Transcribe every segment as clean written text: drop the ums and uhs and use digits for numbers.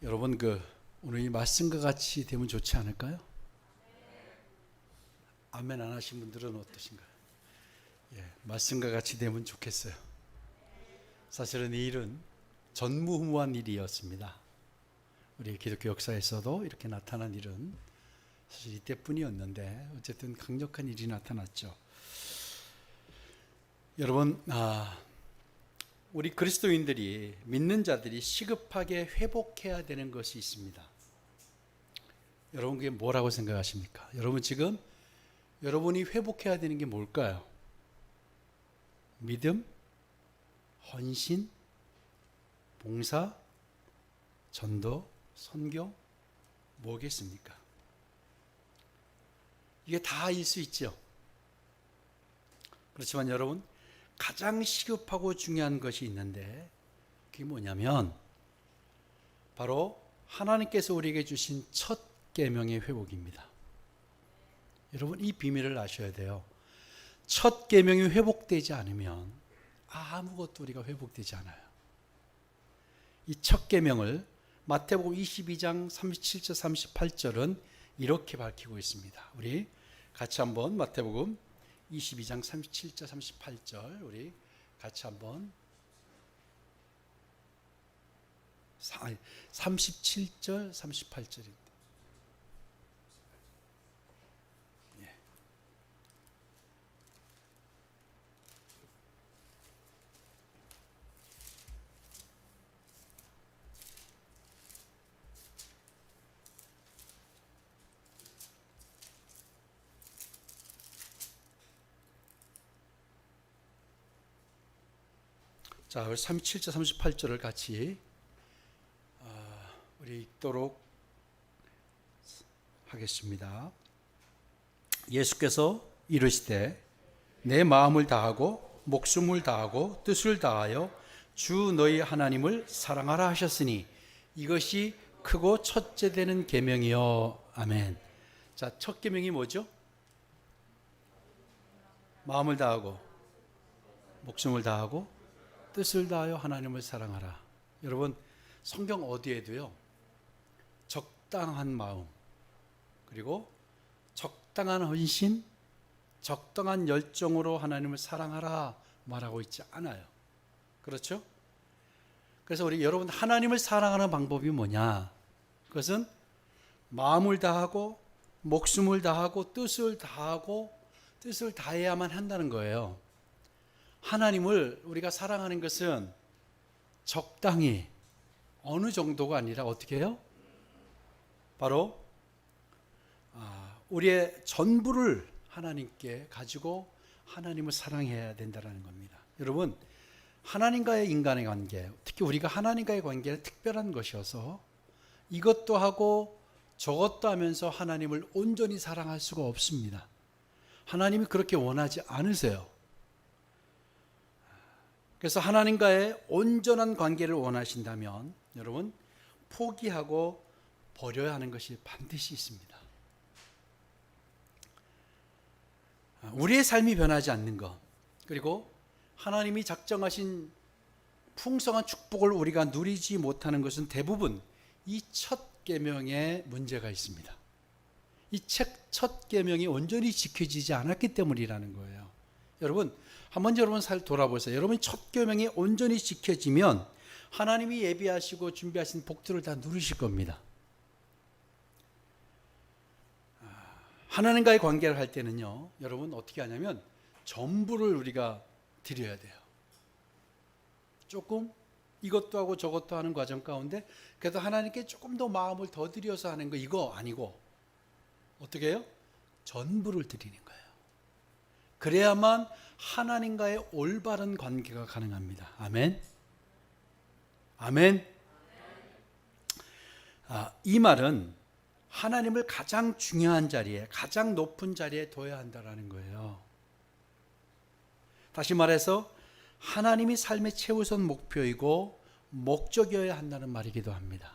여러분 오늘 이 말씀과 같이 되면 좋지 않을까요? 아멘 안 하신 분들은 어떠신가요? 말씀과 같이 되면 좋겠어요. 사실은 이 일은 전무후무한 일이었습니다. 우리 기독교 역사에서도 이렇게 나타난 일은 사실 이때뿐이었는데 어쨌든 강력한 일이 나타났죠. 여러분, 우리 그리스도인들이, 믿는 자들이 시급하게 회복해야 되는 것이 있습니다. 여러분, 그게 뭐라고 생각하십니까? 여러분, 지금 여러분이 회복해야 되는 게 뭘까요? 믿음, 헌신, 봉사, 전도, 선교, 뭐겠습니까? 이게 다일 수 있죠. 그렇지만 여러분, 가장 시급하고 중요한 것이 있는데 그게 뭐냐면 바로 하나님께서 우리에게 주신 첫 계명의 회복입니다. 여러분, 이 비밀을 아셔야 돼요. 첫 계명이 회복되지 않으면 아무것도 우리가 회복되지 않아요. 이 첫 계명을 마태복음 22장 37절 38절은 이렇게 밝히고 있습니다. 우리 같이 한번 마태복음 22장 37절 38절 우리 같이 한번 37절 38절입니다. 자, 우리 37절 38절을 같이 우리 읽도록 하겠습니다. 예수께서 이르시되 내 마음을 다하고 목숨을 다하고 뜻을 다하여 주 너희 하나님을 사랑하라 하셨으니 이것이 크고 첫째 되는 계명이요. 아멘. 자, 첫 계명이 뭐죠? 마음을 다하고 목숨을 다하고 뜻을 다하여 하나님을 사랑하라. 여러분, 성경 어디에도요 적당한 마음, 그리고 적당한 헌신, 적당한 열정으로 하나님을 사랑하라 말하고 있지 않아요. 그렇죠? 그래서 우리 여러분, 하나님을 사랑하는 방법이 뭐냐? 그것은 마음을 다하고 목숨을 다하고 뜻을 다해야만 한다는 거예요. 하나님을 우리가 사랑하는 것은 적당히, 어느 정도가 아니라 어떻게 해요? 바로 우리의 전부를 하나님께 가지고 하나님을 사랑해야 된다는 겁니다. 여러분, 하나님과의 인간의 관계, 특히 우리가 하나님과의 관계는 특별한 것이어서 이것도 하고 저것도 하면서 하나님을 온전히 사랑할 수가 없습니다. 하나님이 그렇게 원하지 않으세요. 그래서 하나님과의 온전한 관계를 원하신다면 여러분, 포기하고 버려야 하는 것이 반드시 있습니다. 우리의 삶이 변하지 않는 것, 그리고 하나님이 작정하신 풍성한 축복을 우리가 누리지 못하는 것은 대부분 이 첫 계명에 문제가 있습니다. 이 첫 계명이 온전히 지켜지지 않았기 때문이라는 거예요. 여러분, 한번 여러분 돌아보세요. 여러분이 첫 계명이 온전히 지켜지면 하나님이 예비하시고 준비하신 복들을 다 누리실 겁니다. 하나님과의 관계를 할 때는요, 여러분 어떻게 하냐면 전부를 우리가 드려야 돼요. 조금 이것도 하고 저것도 하는 과정 가운데 그래도 하나님께 조금 더 마음을 더 드려서 하는 거, 이거 아니고 어떻게 해요? 전부를 드리는 거예요. 그래야만 하나님과의 올바른 관계가 가능합니다. 아멘. 아멘. 이 말은 하나님을 가장 중요한 자리에, 가장 높은 자리에 둬야 한다는 거예요. 다시 말해서 하나님이 삶의 최우선 목표이고 목적이어야 한다는 말이기도 합니다.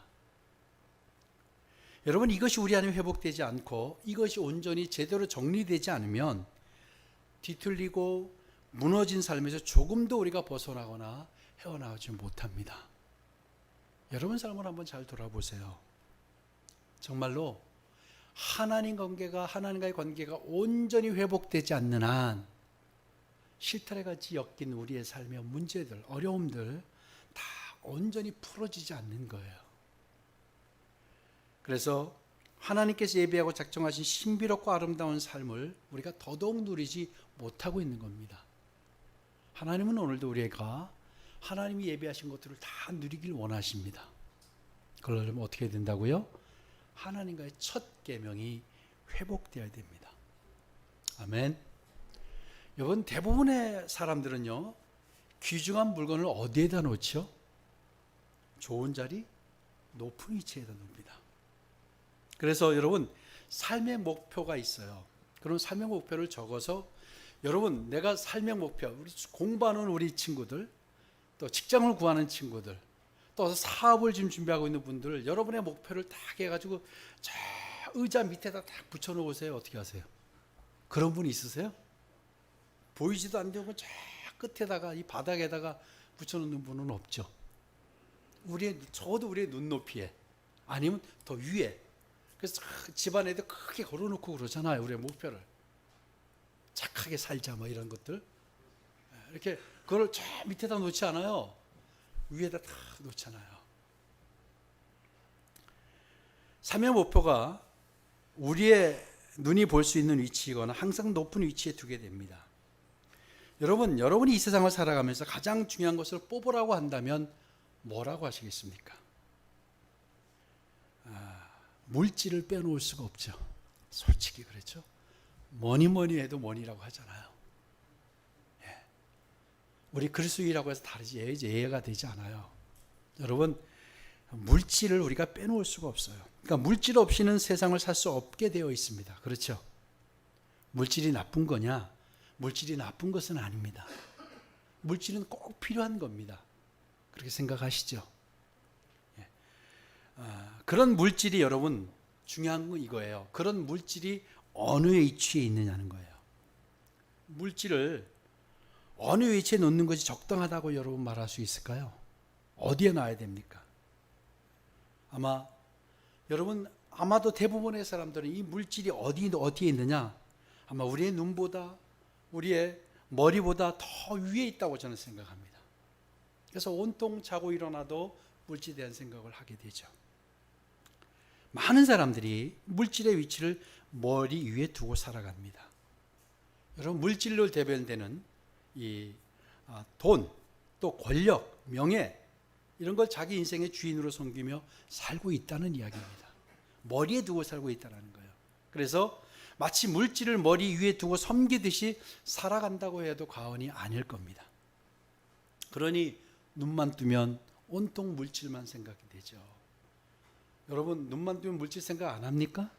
여러분, 이것이 우리 안에 회복되지 않고 이것이 온전히 제대로 정리되지 않으면 뒤틀리고 무너진 삶에서 조금도 우리가 벗어나거나 헤어나오지 못합니다. 여러분 삶을 한번 잘 돌아보세요. 정말로 하나님과의 관계가 온전히 회복되지 않는 한 실타래같이 엮인 우리의 삶의 문제들, 어려움들 다 온전히 풀어지지 않는 거예요. 그래서 하나님께서 예비하고 작정하신 신비롭고 아름다운 삶을 우리가 더더욱 누리지 못하고 있는 겁니다. 하나님은 오늘도 우리가 하나님이 예비하신 것들을 다 누리길 원하십니다. 그러려면 어떻게 된다고요? 하나님과의 첫 계명이 회복되어야 됩니다. 아멘. 여러분, 대부분의 사람들은요, 귀중한 물건을 어디에다 놓죠? 좋은 자리, 높은 위치에다 놓습니다. 그래서 여러분, 삶의 목표가 있어요. 그런 삶의 목표를 적어서 여러분, 내가 삶의 목표, 우리 공부하는 우리 친구들, 또 직장을 구하는 친구들, 또 사업을 지금 준비하고 있는 분들, 여러분의 목표를 딱 해가지고 저 의자 밑에다 딱 붙여놓으세요. 어떻게 하세요? 그런 분 있으세요? 보이지도 않는 저 끝에다가, 이 바닥에다가 붙여놓는 분은 없죠. 적어도 우리의 눈높이에, 아니면 더 위에. 그래서 집안에도 크게 걸어놓고 그러잖아요. 우리의 목표를 착하게 살자, 뭐 이런 것들. 이렇게 그걸 저 밑에다 놓지 않아요. 위에다 다 놓잖아요. 삶의 목표가 우리의 눈이 볼 수 있는 위치이거나 항상 높은 위치에 두게 됩니다. 여러분이 이 세상을 살아가면서 가장 중요한 것을 뽑으라고 한다면 뭐라고 하시겠습니까? 물질을 빼놓을 수가 없죠. 솔직히 그렇죠. 뭐니 해도 뭐니라고 하잖아요. 예. 우리 그리스도인이라고 해서 다르지 예외가 되지 않아요. 여러분, 물질을 우리가 빼놓을 수가 없어요. 그러니까 물질 없이는 세상을 살 수 없게 되어 있습니다. 그렇죠? 물질이 나쁜 거냐? 물질이 나쁜 것은 아닙니다. 물질은 꼭 필요한 겁니다. 그렇게 생각하시죠? 예. 그런 물질이 여러분 중요한 건 이거예요. 그런 물질이 어느 위치에 있느냐는 거예요. 물질을 어느 위치에 놓는 것이 적당하다고 여러분 말할 수 있을까요? 어디에 놔야 됩니까? 아마도 대부분의 사람들은 이 물질이 어디에 있느냐? 아마 우리의 눈보다, 우리의 머리보다 더 위에 있다고 저는 생각합니다. 그래서 온통 자고 일어나도 물질에 대한 생각을 하게 되죠. 많은 사람들이 물질의 위치를 머리 위에 두고 살아갑니다. 여러분, 물질로 대변되는 이 돈, 또 권력, 명예, 이런 걸 자기 인생의 주인으로 섬기며 살고 있다는 이야기입니다. 머리에 두고 살고 있다는 거예요. 그래서 마치 물질을 머리 위에 두고 섬기듯이 살아간다고 해도 과언이 아닐 겁니다. 그러니 눈만 뜨면 온통 물질만 생각이 되죠. 여러분, 눈만 뜨면 물질 생각 안 합니까?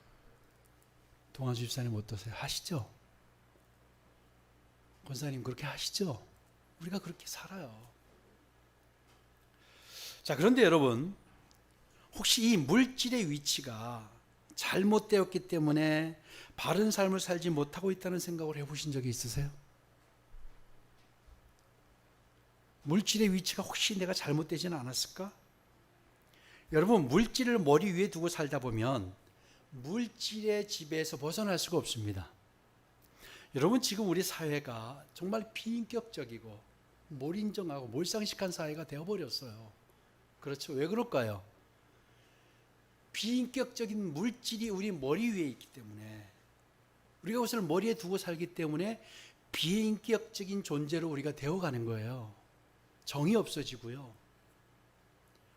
동환수 집사님 어떠세요? 하시죠? 권사님 그렇게 하시죠? 우리가 그렇게 살아요. 자, 그런데 여러분, 혹시 이 물질의 위치가 잘못되었기 때문에 바른 삶을 살지 못하고 있다는 생각을 해보신 적이 있으세요? 물질의 위치가 혹시 내가 잘못되지는 않았을까? 여러분, 물질을 머리 위에 두고 살다 보면 물질의 지배에서 벗어날 수가 없습니다. 여러분, 지금 우리 사회가 정말 비인격적이고 몰인정하고 몰상식한 사회가 되어버렸어요. 그렇죠? 왜 그럴까요? 비인격적인 물질이 우리 머리 위에 있기 때문에, 우리가 그것을 머리에 두고 살기 때문에 비인격적인 존재로 우리가 되어가는 거예요. 정이 없어지고요.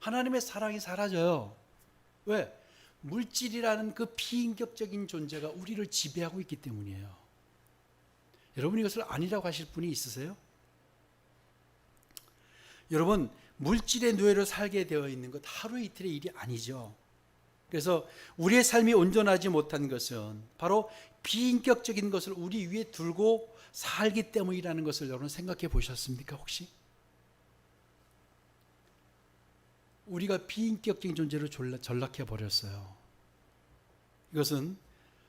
하나님의 사랑이 사라져요. 왜? 물질이라는 그 비인격적인 존재가 우리를 지배하고 있기 때문이에요. 여러분, 이것을 아니라고 하실 분이 있으세요? 여러분, 물질의 노예로 살게 되어 있는 것 하루 이틀의 일이 아니죠. 그래서 우리의 삶이 온전하지 못한 것은 바로 비인격적인 것을 우리 위에 두고 살기 때문이라는 것을 여러분 생각해 보셨습니까, 혹시? 우리가 비인격적인 존재로 전락해 버렸어요. 이것은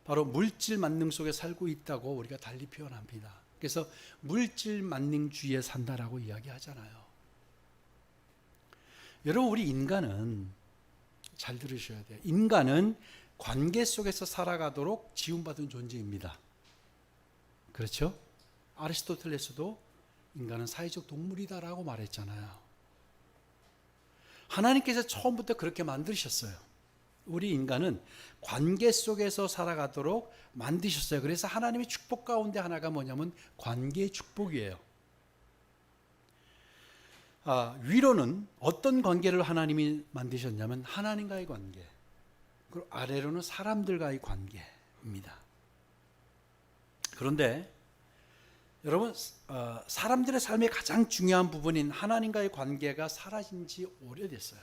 바로 물질 만능 속에 살고 있다고 우리가 달리 표현합니다. 그래서 물질 만능주의에 산다라고 이야기하잖아요. 여러분, 우리 인간은 잘 들으셔야 돼요. 인간은 관계 속에서 살아가도록 지음받은 존재입니다. 그렇죠? 아리스토텔레스도 인간은 사회적 동물이다라고 말했잖아요. 하나님께서 처음부터 그렇게 만드셨어요. 우리 인간은 관계 속에서 살아가도록 만드셨어요. 그래서 하나님의 축복 가운데 하나가 뭐냐면 관계의 축복이에요. 위로는 어떤 관계를 하나님이 만드셨냐면 하나님과의 관계, 그리고 아래로는 사람들과의 관계입니다. 그런데 여러분, 사람들의 삶의 가장 중요한 부분인 하나님과의 관계가 사라진 지 오래됐어요.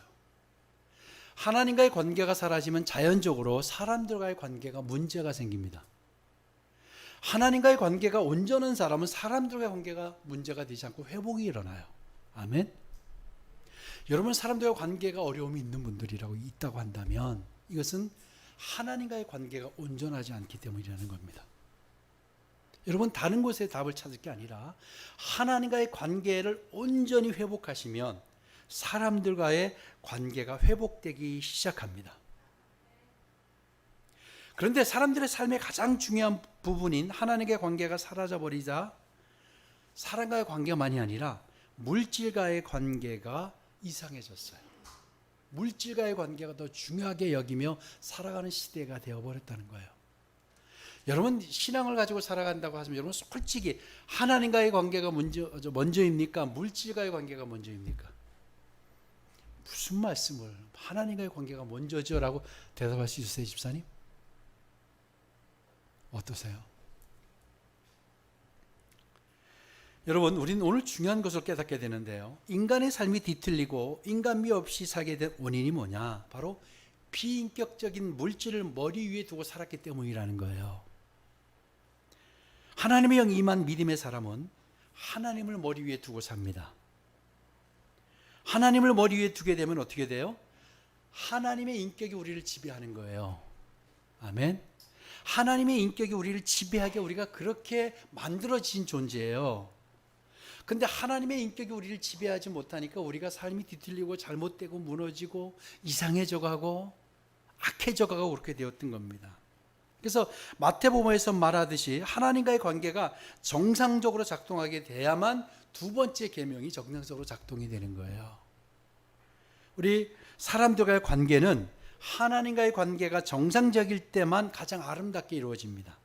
하나님과의 관계가 사라지면 자연적으로 사람들과의 관계가 문제가 생깁니다. 하나님과의 관계가 온전한 사람은 사람들과의 관계가 문제가 되지 않고 회복이 일어나요. 아멘. 여러분, 사람들과 관계가 어려움이 있는 분들이라고 있다고 한다면 이것은 하나님과의 관계가 온전하지 않기 때문이라는 겁니다. 여러분, 다른 곳에 답을 찾을 게 아니라 하나님과의 관계를 온전히 회복하시면 사람들과의 관계가 회복되기 시작합니다. 그런데 사람들의 삶의 가장 중요한 부분인 하나님과의 관계가 사라져버리자 사람과의 관계만이 아니라 물질과의 관계가 이상해졌어요. 물질과의 관계가 더 중요하게 여기며 살아가는 시대가 되어버렸다는 거예요. 여러분, 신앙을 가지고 살아간다고 하시면 여러분 솔직히 하나님과의 관계가 먼저입니까? 물질과의 관계가 먼저입니까? 무슨 말씀을 하나님과의 관계가 먼저죠? 라고 대답할 수 있으세요, 집사님? 어떠세요? 여러분, 우리는 오늘 중요한 것을 깨닫게 되는데요. 인간의 삶이 뒤틀리고 인간미 없이 살게 된 원인이 뭐냐? 바로 비인격적인 물질을 머리 위에 두고 살았기 때문이라는 거예요. 하나님의 영 임한 믿음의 사람은 하나님을 머리 위에 두고 삽니다. 하나님을 머리 위에 두게 되면 어떻게 돼요? 하나님의 인격이 우리를 지배하는 거예요. 아멘. 하나님의 인격이 우리를 지배하게 우리가 그렇게 만들어진 존재예요. 근데 하나님의 인격이 우리를 지배하지 못하니까 우리가 삶이 뒤틀리고 잘못되고 무너지고 이상해져 가고 악해져 가고 그렇게 되었던 겁니다. 그래서 마태복음에서 말하듯이 하나님과의 관계가 정상적으로 작동하게 돼야만 두 번째 계명이 정상적으로 작동이 되는 거예요. 우리 사람들과의 관계는 하나님과의 관계가 정상적일 때만 가장 아름답게 이루어집니다.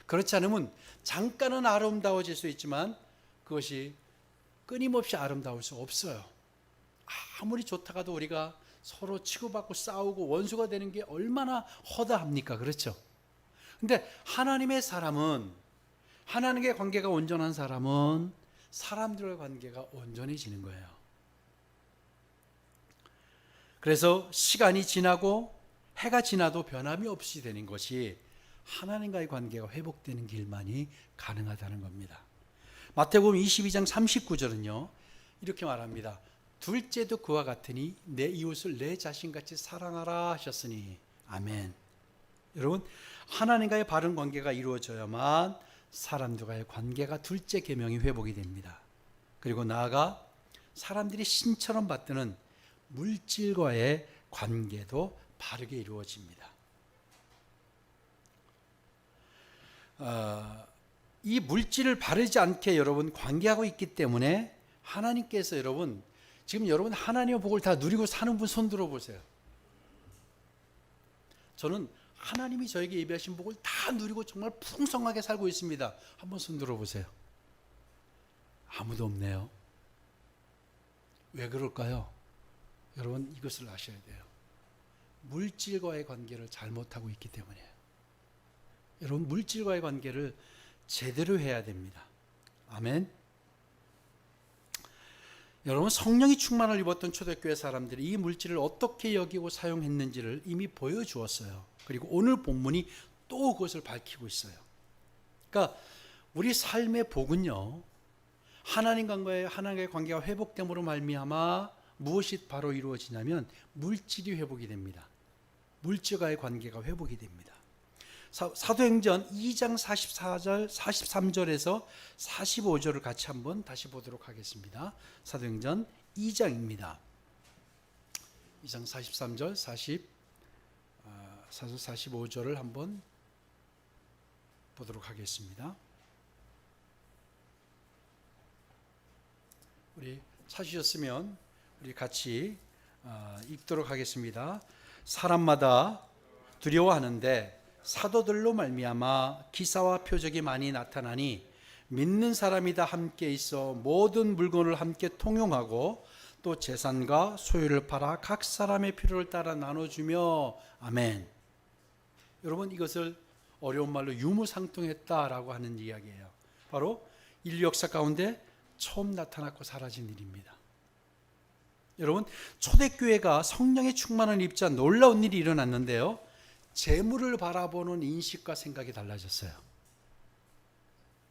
그렇지 않으면 잠깐은 아름다워질 수 있지만 그것이 끊임없이 아름다울 수 없어요. 아무리 좋다가도 우리가 서로 치고받고 싸우고 원수가 되는 게 얼마나 허다합니까? 그렇죠? 근데 하나님의 사람은, 하나님의 관계가 온전한 사람은 사람들의 관계가 온전해지는 거예요. 그래서 시간이 지나고 해가 지나도 변함이 없이 되는 것이 하나님과의 관계가 회복되는 길만이 가능하다는 겁니다. 마태복음 22장 39절은요 이렇게 말합니다. 둘째도 그와 같으니 내 이웃을 내 자신같이 사랑하라 하셨으니. 아멘. 여러분, 하나님과의 바른 관계가 이루어져야만 사람들과의 관계가 둘째 계명이 회복이 됩니다. 그리고 나아가 사람들이 신처럼 받드는 물질과의 관계도 바르게 이루어집니다. 이 물질을 바르지 않게 여러분 관계하고 있기 때문에 하나님께서 여러분, 지금 여러분 하나님의 복을 다 누리고 사는 분 손 들어보세요. 저는 하나님이 저에게 예비하신 복을 다 누리고 정말 풍성하게 살고 있습니다. 한번 손 들어보세요. 아무도 없네요. 왜 그럴까요? 여러분, 이것을 아셔야 돼요. 물질과의 관계를 잘못하고 있기 때문이에요. 여러분, 물질과의 관계를 제대로 해야 됩니다. 아멘. 여러분, 성령이 충만을 입었던 초대교회 사람들이 이 물질을 어떻게 여기고 사용했는지를 이미 보여주었어요. 그리고 오늘 본문이 또 그것을 밝히고 있어요. 그러니까 우리 삶의 복은요, 하나님과의 관계가 회복됨으로 말미암아 무엇이 바로 이루어지냐면 물질이 회복이 됩니다. 물질과의 관계가 회복이 됩니다. 사도행전 2장 44절, 43절에서 45절을 같이 한번 다시 보도록 하겠습니다. 사도행전 2장입니다. 2장 43절, 45절을 한번 보도록 하겠습니다. 우리 찾으셨으면 우리 같이 읽도록 하겠습니다. 사람마다 두려워하는데 사도들로 말미암아 기사와 표적이 많이 나타나니 믿는 사람이 다 함께 있어 모든 물건을 함께 통용하고 또 재산과 소유를 팔아 각 사람의 필요를 따라 나눠주며 아멘. 여러분, 이것을 어려운 말로 유무상통했다라고 하는 이야기예요. 바로 인류 역사 가운데 처음 나타났고 사라진 일입니다. 여러분, 초대교회가 성령의 충만을 입자 놀라운 일이 일어났는데요, 재물을 바라보는 인식과 생각이 달라졌어요.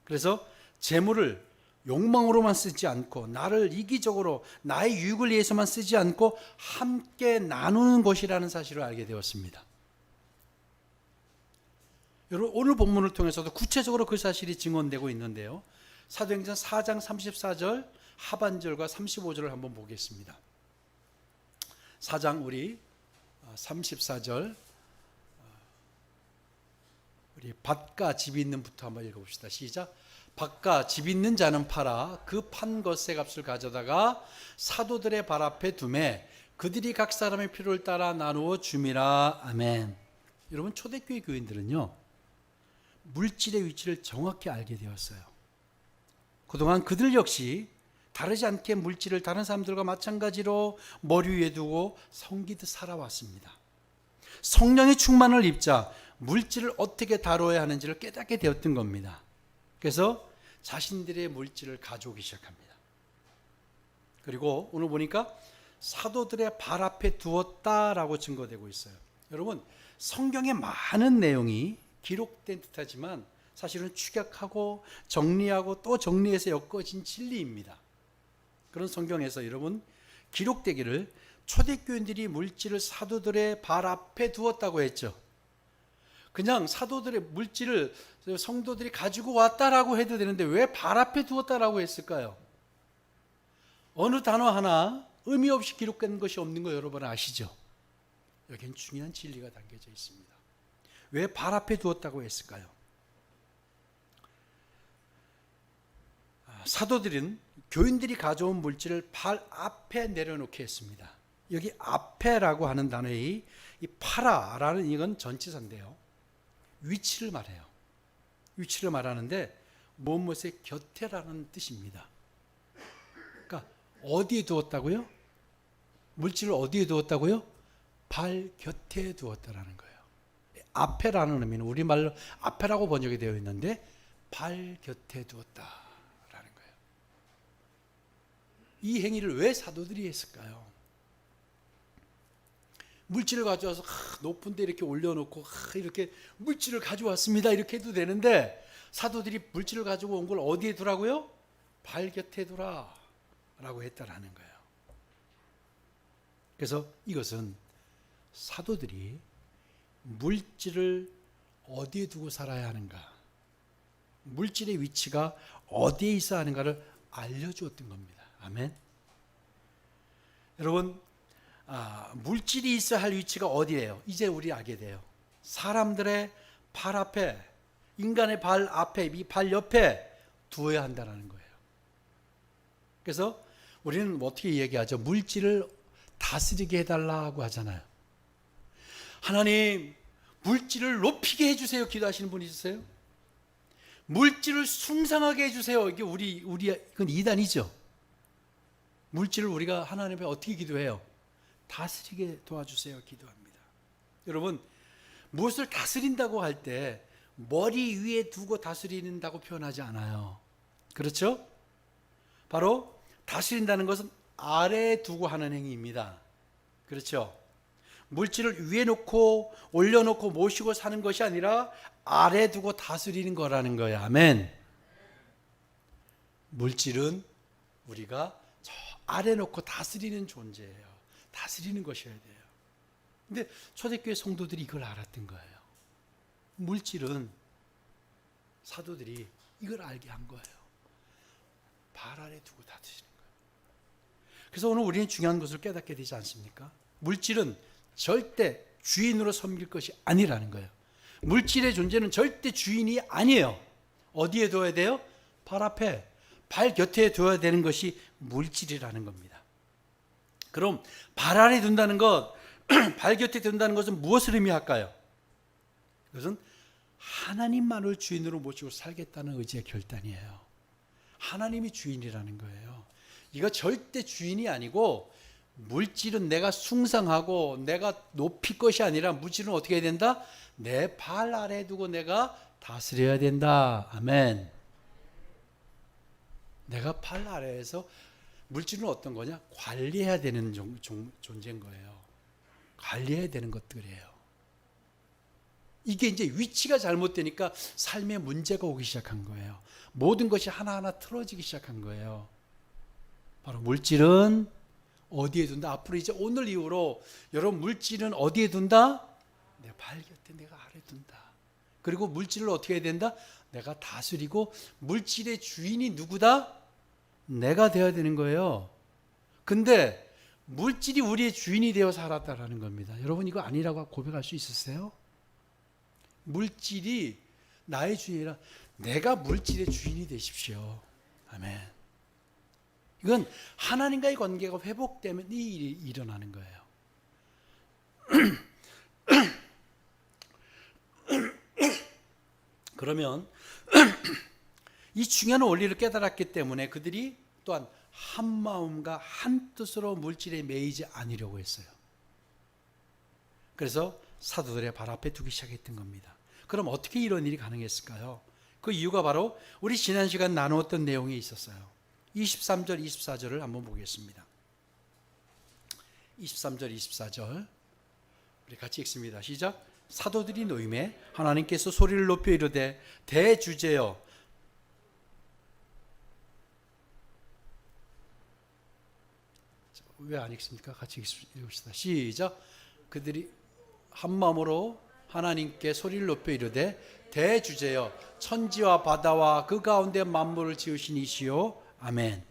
그래서 재물을 욕망으로만 쓰지 않고 나를 이기적으로 나의 유익을 위해서만 쓰지 않고 함께 나누는 것이라는 사실을 알게 되었습니다. 여러분, 오늘 본문을 통해서도 구체적으로 그 사실이 증언되고 있는데요, 사도행전 4장 34절 하반절과 35절을 한번 보겠습니다. 4장 우리 34절 우리 밭과 집 있는부터 한번 읽어봅시다. 시작. 밭과 집 있는 자는 팔아 그 판 것의 값을 가져다가 사도들의 발 앞에 두매 그들이 각 사람의 필요를 따라 나누어 줌이라. 아멘. 여러분, 초대교회 교인들은요, 물질의 위치를 정확히 알게 되었어요. 그동안 그들 역시 다르지 않게 물질을 다른 사람들과 마찬가지로 머리 위에 두고 섬기듯 살아왔습니다. 성령의 충만을 입자 물질을 어떻게 다뤄야 하는지를 깨닫게 되었던 겁니다. 그래서 자신들의 물질을 가져오기 시작합니다. 그리고 오늘 보니까 사도들의 발 앞에 두었다라고 증거되고 있어요. 여러분, 성경에 많은 내용이 기록된 듯하지만 사실은 축약하고 정리하고 또 정리해서 엮어진 진리입니다. 그런 성경에서 여러분, 기록되기를 초대교인들이 물질을 사도들의 발 앞에 두었다고 했죠. 그냥 사도들의 물질을 성도들이 가지고 왔다라고 해도 되는데 왜 발 앞에 두었다라고 했을까요? 어느 단어 하나 의미 없이 기록된 것이 없는 거 여러분 아시죠? 여기엔 중요한 진리가 담겨져 있습니다. 왜 발 앞에 두었다고 했을까요? 사도들은 교인들이 가져온 물질을 발 앞에 내려놓게 했습니다. 여기 앞에라고 하는 단어의 이 파라라는 이건 전치사인데요, 위치를 말해요. 위치를 말하는데 무엇의 곁에라는 뜻입니다. 그러니까 어디에 두었다고요? 물질을 어디에 두었다고요? 발 곁에 두었다라는 거예요. 앞에라는 의미는 우리말로 앞에라고 번역이 되어 있는데 발 곁에 두었다라는 거예요. 이 행위를 왜 사도들이 했을까요? 물질을 가져와서 높은 데 이렇게 올려놓고 이렇게 물질을 가져왔습니다 이렇게 해도 되는데 사도들이 물질을 가지고 온 걸 어디에 두라고요? 발 곁에 두라 라고 했다라는 거예요. 그래서 이것은 사도들이 물질을 어디에 두고 살아야 하는가, 물질의 위치가 어디에 있어야 하는가를 알려주었던 겁니다. 아멘. 여러분, 물질이 있어야 할 위치가 어디예요? 이제 우리 알게 돼요. 사람들의 발 앞에, 인간의 발 앞에, 이 발 옆에 두어야 한다는 거예요. 그래서 우리는 어떻게 얘기하죠? 물질을 다스리게 해달라고 하잖아요. 하나님, 물질을 높이게 해주세요 기도하시는 분 있으세요? 물질을 숭상하게 해주세요. 이게 이건 이단이죠. 물질을 우리가 하나님 앞에 어떻게 기도해요? 다스리게 도와주세요 기도합니다. 여러분, 무엇을 다스린다고 할 때 머리 위에 두고 다스린다고 표현하지 않아요. 그렇죠? 바로 다스린다는 것은 아래에 두고 하는 행위입니다. 그렇죠? 물질을 위에 놓고 올려놓고 모시고 사는 것이 아니라 아래에 두고 다스리는 거라는 거예요. 아멘. 물질은 우리가 저 아래 놓고 다스리는 존재예요. 다스리는 것이어야 돼요. 근데 초대교회 성도들이 이걸 알았던 거예요. 물질은 사도들이 이걸 알게 한 거예요. 발 아래 두고 다스리는 거예요. 그래서 오늘 우리는 중요한 것을 깨닫게 되지 않습니까? 물질은 절대 주인으로 섬길 것이 아니라는 거예요. 물질의 존재는 절대 주인이 아니에요. 어디에 둬야 돼요? 발 앞에, 발 곁에 둬야 되는 것이 물질이라는 겁니다. 그럼 발 아래 둔다는 것, 발 곁에 둔다는 것은 무엇을 의미할까요? 그것은 하나님만을 주인으로 모시고 살겠다는 의지의 결단이에요. 하나님이 주인이라는 거예요. 이거 절대 주인이 아니고, 물질은 내가 숭상하고 내가 높일 것이 아니라 물질은 어떻게 해야 된다? 내 발 아래에 두고 내가 다스려야 된다. 아멘. 내가 발 아래에서, 물질은 어떤 거냐? 관리해야 되는 존재인 거예요. 관리해야 되는 것들이에요. 이게 이제 위치가 잘못되니까 삶에 문제가 오기 시작한 거예요. 모든 것이 하나하나 틀어지기 시작한 거예요. 바로 물질은 어디에 둔다? 앞으로 이제 오늘 이후로 여러분, 물질은 어디에 둔다? 내 발 곁에 내가 아래 둔다. 그리고 물질을 어떻게 해야 된다? 내가 다스리고, 물질의 주인이 누구다? 내가 되어야 되는 거예요. 근데 물질이 우리의 주인이 되어 살았다라는 겁니다. 여러분, 이거 아니라고 고백할 수 있으세요? 물질이 나의 주인이라, 내가 물질의 주인이 되십시오. 아멘. 이건 하나님과의 관계가 회복되면 이 일이 일어나는 거예요. 그러면 이 중요한 원리를 깨달았기 때문에 그들이 또한 한 마음과 한 뜻으로 물질에 매이지 않으려고 했어요. 그래서 사도들의 발 앞에 두기 시작했던 겁니다. 그럼 어떻게 이런 일이 가능했을까요? 그 이유가 바로 우리 지난 시간 나누었던 내용이 있었어요. 23절, 24절을 한번 보겠습니다. 23절, 24절 우리 같이 읽습니다. 시작. 사도들이 노임에 하나님께서 소리를 높여 이르되 대주제여, 왜 안 읽습니까? 같이 읽읍시다. 시작. 그들이 한 마음으로 하나님께 소리를 높여 이르되 대주제여, 천지와 바다와 그 가운데 만물을 지으신 이시요. 아멘.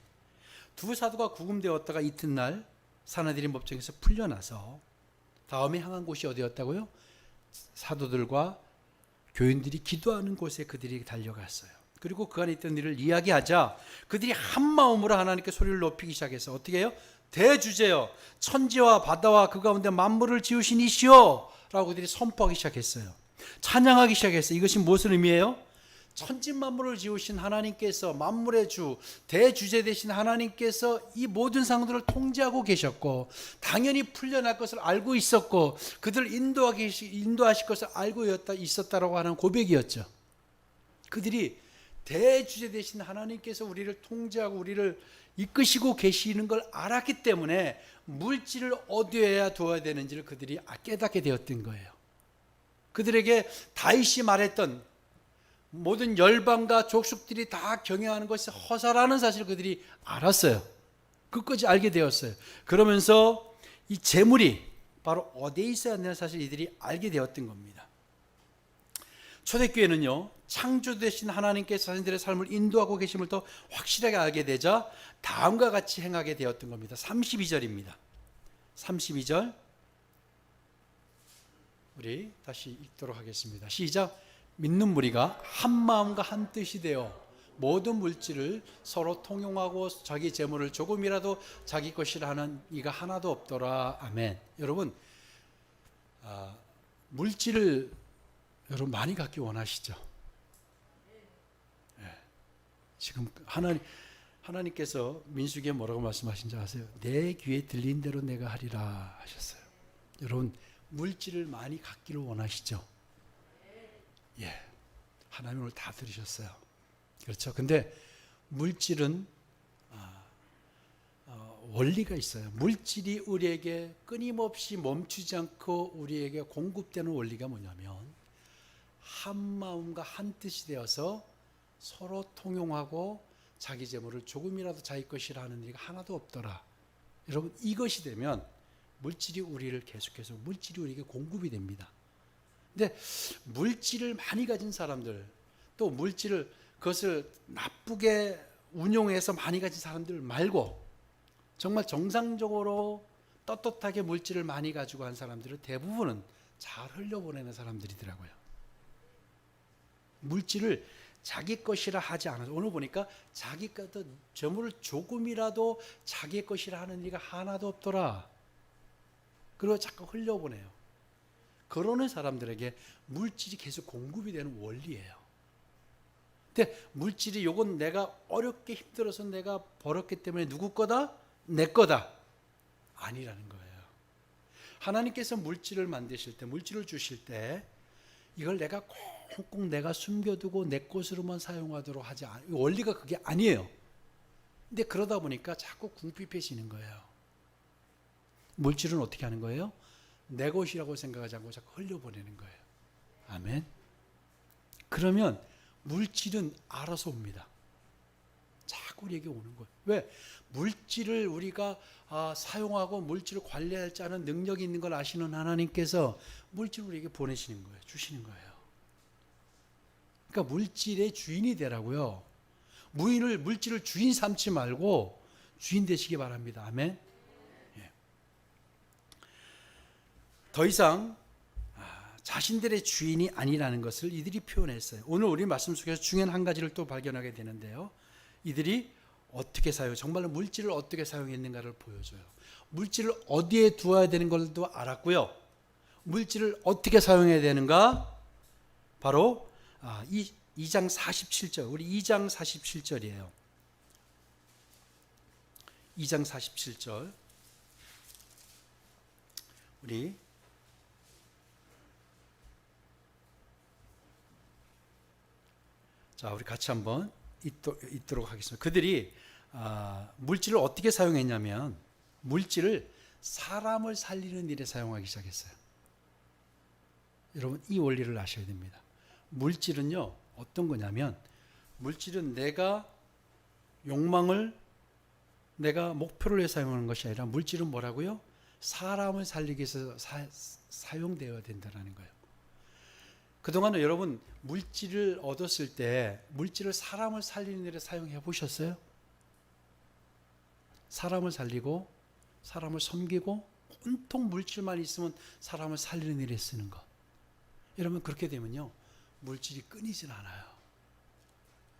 두 사도가 구금되었다가 이튿날 사내들이 법정에서 풀려나서 다음에 향한 곳이 어디였다고요? 사도들과 교인들이 기도하는 곳에 그들이 달려갔어요. 그리고 그 안에 있던 일을 이야기하자 그들이 한 마음으로 하나님께 소리를 높이기 시작해서 어떻게 해요? 대주제여, 천지와 바다와 그 가운데 만물을 지으신 이시여 라고 그들이 선포하기 시작했어요. 찬양하기 시작했어요. 이것이 무엇을 의미해요? 천지 만물을 지으신 하나님께서, 만물의 주, 대주제 되신 하나님께서 이 모든 상황들을 통제하고 계셨고, 당연히 풀려날 것을 알고 있었고, 그들을 인도하실 것을 알고 있었다라고 하는 고백이었죠. 그들이 대주제 되신 하나님께서 우리를 통제하고 우리를 이끄시고 계시는 걸 알았기 때문에 물질을 어디에야 두어야 되는지를 그들이 깨닫게 되었던 거예요. 그들에게 다윗이 말했던 모든 열방과 족속들이 다 경영하는 것이 허사라는 사실을 그들이 알았어요. 끝까지 알게 되었어요. 그러면서 이 재물이 바로 어디에 있어야 하는 사실을 이들이 알게 되었던 겁니다. 초대교회는요, 창조되신 하나님께서 자신들의 삶을 인도하고 계심을 더 확실하게 알게 되자 다음과 같이 행하게 되었던 겁니다. 32절입니다. 32절 우리 다시 읽도록 하겠습니다. 시작. 믿는 무리가 한 마음과 한 뜻이 되어 모든 물질을 서로 통용하고 자기 재물을 조금이라도 자기 것이라 하는 이가 하나도 없더라. 아멘. 여러분, 물질을 여러분 많이 갖기 원하시죠? 네. 지금 하나님께서 민수기에 뭐라고 말씀하신지 아세요? 내 귀에 들린 대로 내가 하리라 하셨어요. 여러분, 물질을 많이 갖기를 원하시죠? 예, 하나님 오늘 다 들으셨어요. 그렇죠? 근데 물질은 원리가 있어요. 물질이 우리에게 끊임없이 멈추지 않고 우리에게 공급되는 원리가 뭐냐면 한 마음과 한 뜻이 되어서 서로 통용하고 자기 재물을 조금이라도 자기 것이라 하는 일이 하나도 없더라. 여러분, 이것이 되면 물질이 우리를 계속해서 물질이 우리에게 공급이 됩니다. 근데 물질을 많이 가진 사람들, 또 물질을 그것을 나쁘게 운용해서 많이 가진 사람들 말고 정말 정상적으로 떳떳하게 물질을 많이 가지고 한 사람들은 대부분은 잘 흘려보내는 사람들이더라고요. 물질을 자기 것이라 하지 않아서, 오늘 보니까 자기 것도 재물을 조금이라도 자기 것이라 하는 이가 하나도 없더라. 그리고 자꾸 흘려보내요. 그러는 사람들에게 물질이 계속 공급이 되는 원리예요. 근데 물질이 요건 내가 어렵게 힘들어서 내가 벌었기 때문에 누구 거다? 내 거다. 아니라는 거예요. 하나님께서 물질을 만드실 때, 물질을 주실 때 이걸 내가 꼭 내가 숨겨두고 내 것으로만 사용하도록 하지 않아요. 원리가 그게 아니에요. 근데 그러다 보니까 자꾸 궁핍해지는 거예요. 물질은 어떻게 하는 거예요? 내 것이라고 생각하지 않고 자꾸 흘려보내는 거예요. 아멘. 그러면 물질은 알아서 옵니다. 자꾸 우리에게 오는 거예요. 왜? 물질을 우리가 사용하고 물질을 관리할 줄 아는 능력이 있는 걸 아시는 하나님께서 물질을 우리에게 보내시는 거예요. 주시는 거예요. 그러니까 물질의 주인이 되라고요. 물질을 주인 삼지 말고 주인 되시기 바랍니다. 아멘. 예. 더 이상 자신들의 주인이 아니라는 것을 이들이 표현했어요. 오늘 우리 말씀 속에서 중요한 한 가지를 또 발견하게 되는데요. 이들이 어떻게 정말로 물질을 어떻게 사용했는가를 보여줘요. 물질을 어디에 두어야 되는 걸도 알았고요. 물질을 어떻게 사용해야 되는가? 바로 2장 47절, 우리 2장 47절이에요. 2장 47절. 우리 같이 한번 읽도록 하겠습니다. 그들이 물질을 어떻게 사용했냐면 물질을 사람을 살리는 일에 사용하기 시작했어요. 여러분 이 원리를 아셔야 됩니다. 물질은요 어떤 거냐면 물질은 내가 욕망을 내가 목표를 위해 사용하는 것이 아니라 물질은 뭐라고요? 사람을 살리기 위해서 사용되어야 된다는 거예요. 그동안은 여러분 물질을 얻었을 때 물질을 사람을 살리는 일에 사용해 보셨어요? 사람을 살리고 사람을 섬기고 온통 물질만 있으면 사람을 살리는 일에 쓰는 것. 여러분 그렇게 되면요 물질이 끊이질 않아요.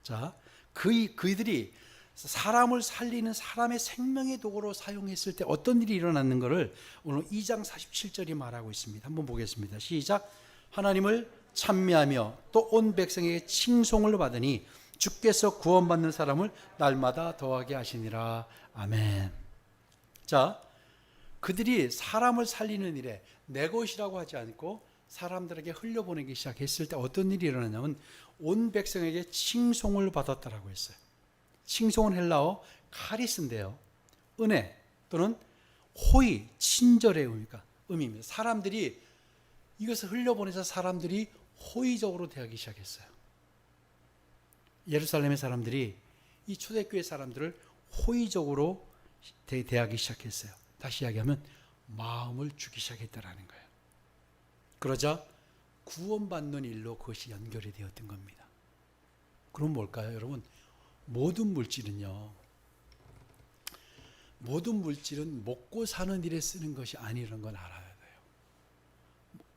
자, 그들이 사람을 살리는 사람의 생명의 도구로 사용했을 때 어떤 일이 일어났는 것을 오늘 2장 47절이 말하고 있습니다. 한번 보겠습니다. 시작. 하나님을 찬미하며 또 온 백성에게 칭송을 받으니 주께서 구원받는 사람을 날마다 더하게 하시니라. 아멘. 자, 그들이 사람을 살리는 일에 내 것이라고 하지 않고 사람들에게 흘려보내기 시작했을 때 어떤 일이 일어나냐면 온 백성에게 칭송을 받았다라고 했어요. 칭송은 헬라어 카리스인데요. 은혜 또는 호의, 친절의 의미입니다. 사람들이 이것을 흘려보내서 사람들이 호의적으로 대하기 시작했어요. 예루살렘의 사람들이 이 초대교회 사람들을 호의적으로 대하기 시작했어요. 다시 이야기하면 마음을 주기 시작했다라는 거예요. 그러자 구원받는 일로 그것이 연결이 되었던 겁니다. 그럼 뭘까요, 여러분? 모든 물질은 먹고 사는 일에 쓰는 것이 아니라는 걸 알아야 돼요.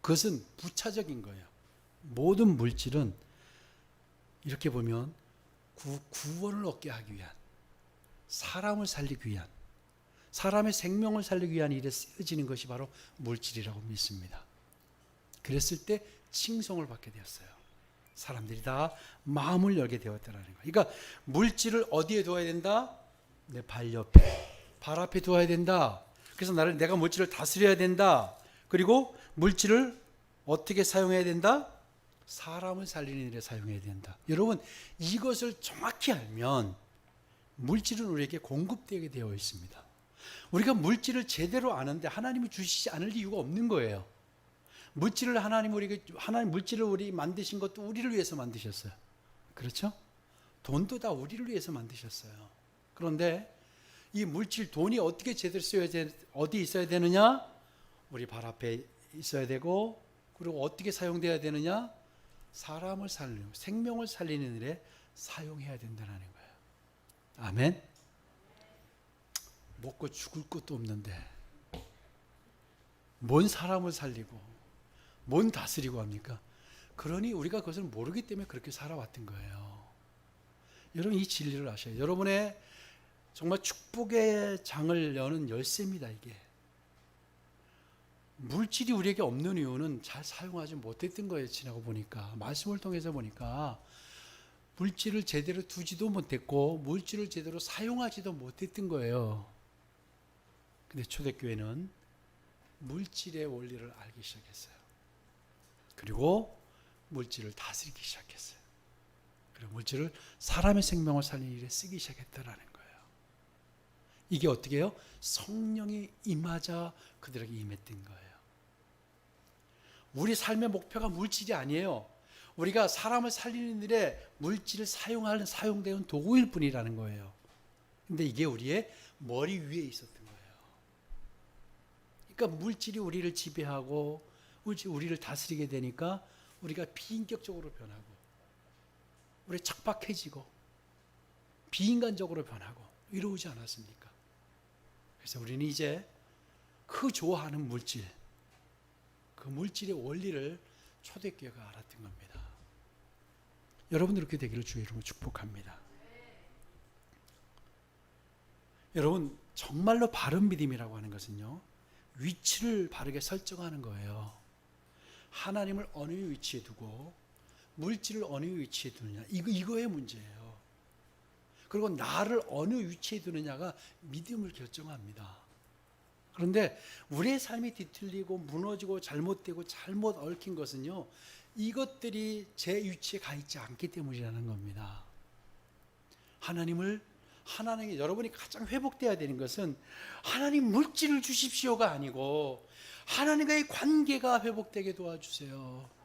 그것은 부차적인 거예요. 모든 물질은 이렇게 보면 구원을 얻게 하기 위한, 사람을 살리기 위한, 사람의 생명을 살리기 위한 일에 쓰여지는 것이 바로 물질이라고 믿습니다. 그랬을 때 칭송을 받게 되었어요. 사람들이 다 마음을 열게 되었다는 거예요. 그러니까 물질을 어디에 두어야 된다? 내 발 옆에, 발 앞에 두어야 된다. 그래서 내가 물질을 다스려야 된다. 그리고 물질을 어떻게 사용해야 된다? 사람을 살리는 일에 사용해야 된다. 여러분 이것을 정확히 알면 물질은 우리에게 공급되게 되어 있습니다. 우리가 물질을 제대로 아는데 하나님이 주시지 않을 이유가 없는 거예요. 물질을 하나님 물질을 우리 만드신 것도 우리를 위해서 만드셨어요. 그렇죠? 돈도 다 우리를 위해서 만드셨어요. 그런데 이 물질 돈이 어떻게 제대로 어디 있어야 되느냐? 우리 발 앞에 있어야 되고, 그리고 어떻게 사용돼야 되느냐? 사람을 살리는, 생명을 살리는 일에 사용해야 된다는 거예요. 아멘. 먹고 죽을 것도 없는데 뭔 사람을 살리고 뭔 다스리고 합니까? 그러니 우리가 그것을 모르기 때문에 그렇게 살아왔던 거예요. 여러분 이 진리를 아셔야 돼요. 여러분의 정말 축복의 장을 여는 열쇠입니다. 이게 물질이 우리에게 없는 이유는 잘 사용하지 못했던 거예요. 지나고 보니까 말씀을 통해서 보니까 물질을 제대로 두지도 못했고 물질을 제대로 사용하지도 못했던 거예요. 근데 초대교회는 물질의 원리를 알기 시작했어요. 그리고 물질을 다스리기 시작했어요. 그리고 물질을 사람의 생명을 살리는 일에 쓰기 시작했다라는 거예요. 이게 어떻게 해요? 성령이 임하자 그들에게 임했던 거예요. 우리 삶의 목표가 물질이 아니에요. 우리가 사람을 살리는 일에 물질을 사용되는 도구일 뿐이라는 거예요. 근데 이게 우리의 머리 위에 있었던 거예요. 그러니까 물질이 우리를 지배하고 우리를 다스리게 되니까 우리가 비인격적으로 변하고 우리 척박해지고 비인간적으로 변하고 이러지 않았습니까? 그래서 우리는 이제 그 좋아하는 물질, 그 물질의 원리를 초대교회가 알았던 겁니다. 여러분 그렇게 되기를 주의 이름으로 축복합니다. 여러분 정말로 바른 믿음이라고 하는 것은요, 위치를 바르게 설정하는 거예요. 하나님을 어느 위치에 두고 물질을 어느 위치에 두느냐, 이거의 문제예요. 그리고 나를 어느 위치에 두느냐가 믿음을 결정합니다. 그런데 우리의 삶이 뒤틀리고 무너지고 잘못되고 잘못 얽힌 것은요, 이것들이 제 위치에 가 있지 않기 때문이라는 겁니다. 하나님께 여러분이 가장 회복돼야 되는 것은 하나님 물질을 주십시오가 아니고 하나님과의 관계가 회복되게 도와주세요.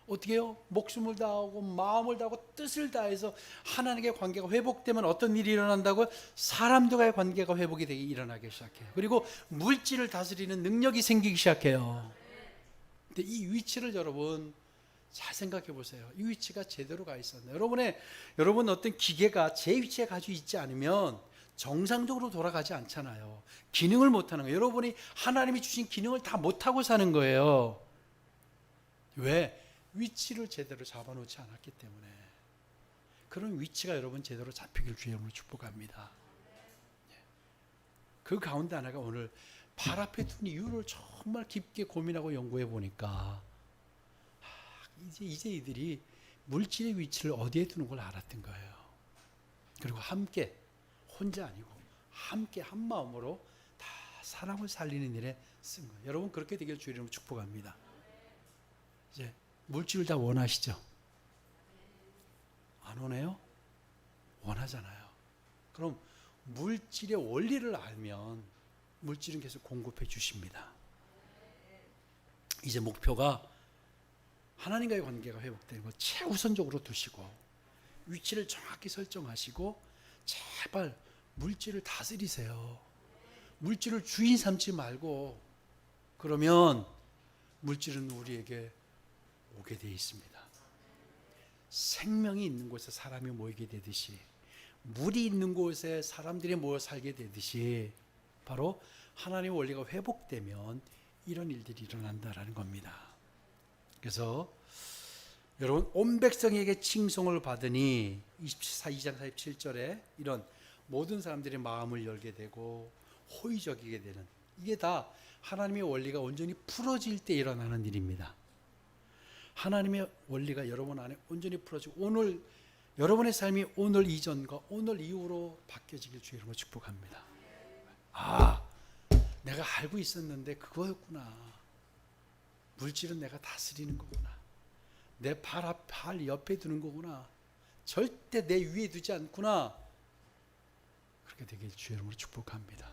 어떻게 해요? 목숨을 다하고 마음을 다하고 뜻을 다해서 하나님과의 관계가 회복되면 어떤 일이 일어난다고요? 사람들과의 관계가 회복이 되기 일어나기 시작해요. 그리고 물질을 다스리는 능력이 생기기 시작해요. 근데 이 위치를 여러분 잘 생각해 보세요. 이 위치가 제대로 가 있었나요? 여러분 어떤 기계가 제 위치에 가지고 있지 않으면 정상적으로 돌아가지 않잖아요. 기능을 못하는 거예요. 여러분이 하나님이 주신 기능을 다 못하고 사는 거예요. 왜? 위치를 제대로 잡아놓지 않았기 때문에. 그런 위치가 여러분 제대로 잡히길 주의 이름으로 축복합니다. 그 가운데 하나가 오늘 발 앞에 둔 이유를 정말 깊게 고민하고 연구해 보니까 이제 이들이 물질의 위치를 어디에 두는 걸 알았던 거예요. 그리고 함께, 혼자 아니고 함께 한 마음으로 다 사람을 살리는 일에 쓴 거예요. 여러분 그렇게 되길 주의 이름으로 축복합니다. 이제 물질을 다 원하시죠? 안 원해요? 원하잖아요. 그럼 물질의 원리를 알면 물질은 계속 공급해 주십니다. 이제 목표가 하나님과의 관계가 회복되는 걸 최우선적으로 두시고 위치를 정확히 설정하시고 제발 물질을 다스리세요. 물질을 주인 삼지 말고, 그러면 물질은 우리에게 오게 되어 있습니다. 생명이 있는 곳에 사람이 모이게 되듯이, 물이 있는 곳에 사람들이 모여 살게 되듯이 바로 하나님의 원리가 회복되면 이런 일들이 일어난다라는 겁니다. 그래서 여러분 온 백성에게 칭송을 받으니 2장 47절에 이런 모든 사람들의 마음을 열게 되고 호의적이게 되는, 이게 다 하나님의 원리가 온전히 풀어질 때 일어나는 일입니다. 하나님의 원리가 여러분 안에 온전히 풀어지고 오늘 여러분의 삶이 오늘 이전과 오늘 이후로 바뀌어지길 주의 이름으로 축복합니다. 내가 알고 있었는데 그거였구나. 물질은 내가 다스리는 거구나. 내 발 옆에 두는 거구나. 절대 내 위에 두지 않구나. 그렇게 되길 주의 이름으로 축복합니다.